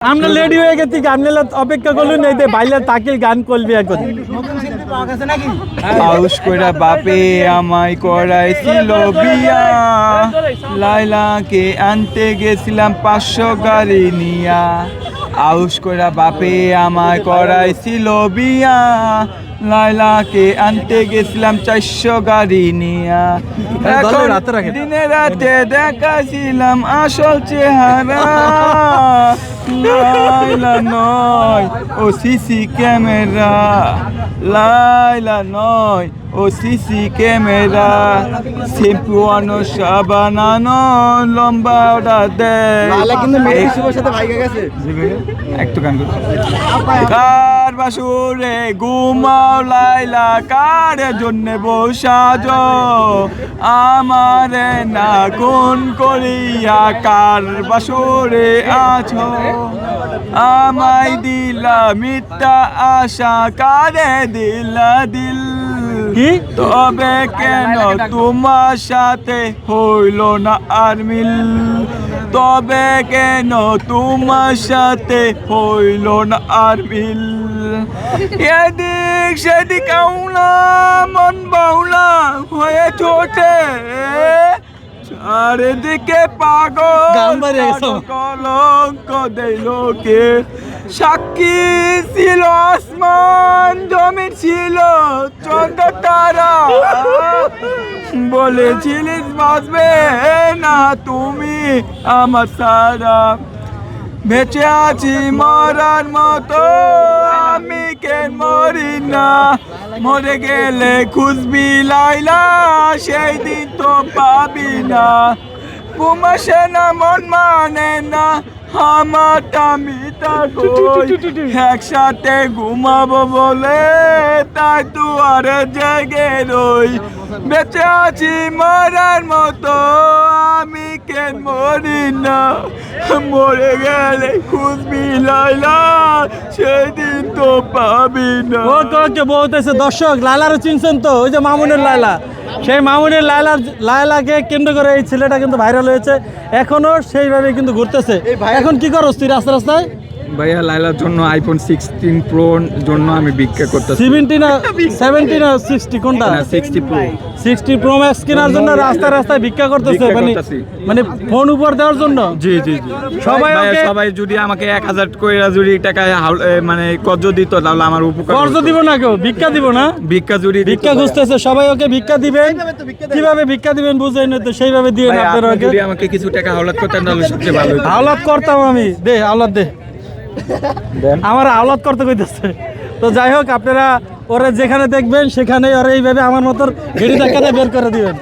আমরা রেডি হয়ে গেছি গান অপেক্ষা করলুন এই যে বাইলে তাকিল গান করবি এখন আউস কইরা বাপে আমায় করাইছিল বিয়া লাইলাকে আনতে গেছিলাম 500 গাড়ি নিয়া আউস কইরা বাপে আমায় করাইছিল বিয়া লাইলাকে আনতে গেছিলাম 400 গাড়ি নিয়া দিনে রাতে দেখাছিলাম আসল চেহারা লাইলা নয় ও সিসি ক্যামেরা লাইলা নয় ও সিসি ক্যামেরা শ্যাম্পু আনো সাবান আনো লম্বা অর্ডার দেয় একটু গান কার বাসুরে ঘুমাও লাইলা কার জন্য বসাজ আমারে না কোন করিয়া কার বাসুরে আছো আমায় দিলা মিথ্যা আশা কারে দিলা দিল তবে কেন তোমার সাথে হইল না আর মিল তবে কেন তোমার সাথে হইল না আর মিল এদিক সেদিক আউলা মন বাউলা হয়ে ছোটে চারিদিকে পাগল কলঙ্ক দেয় লোকে সাক্ষী ছিল আসমান জমিন ছিল চন্দ্র তারা বলেছিলিস বাঁচবে না তুমি আমার সারা বেঁচে আছি মরার মতো আমি কেন মরি না মরে গেলে খুঁজবি লাইলা সেই দিন তো পাবি না ঘুমাসে না মন মানে না আমারটা মিটা একসাথে ঘুমাবো বলে তাই তো আর জেগে রই বেঁচে আছি মরার মতো আমি কেন মরি না মরে গেলে খুঁজবি লাইলা সেদিন তো পাবি না বলতেছে দর্শক লাইলারও চিনছেন তো ওই যে মামুনের লাইলা সেই মামুনের লাইলাকে কেন্দ্র করে এই ছেলেটা কিন্তু ভাইরাল হয়েছে এখনো সেইভাবে কিন্তু ঘুরতেছে এখন কি করছ তুই রাস্তা রাস্তায় ভাইয়া লাইলার জন্য আইফোন 16 প্রো জন্য আমি ভিক্ষা করতেছি 17 না 60 কোনটা 60 প্রো ম্যাক্স কেনার জন্য রাস্তায় ভিক্ষা করতেছে মানে ফোন উপর দেওয়ার জন্য জি সবাই যদি আমাকে 1000 কইরা যদি টাকা মানে কর্জ দিত তাহলে আমার উপকার কর্জ দিব না কেউ ভিক্ষা দিব না ভিক্ষা খুঁজতেছে সবাই ওকে ভিক্ষা দিবেন কিভাবে ভিক্ষা দিবেন বুঝেন না তো সেইভাবে দিবেন আপনারা ওকে যদি আমাকে কিছু টাকা হাওলাত করতেন তাহলে সবচেয়ে ভালো হতো হাওলাত করতাম আমি দে হাওলাত দে আমার আওলাদ করতে কইতেছে তো যাই হোক আপনারা ওরা যেখানে দেখবেন সেখানেই ওরা এইভাবে আমার মতো ঘেড়ি ধাক্কাতে বের করে দিবেন।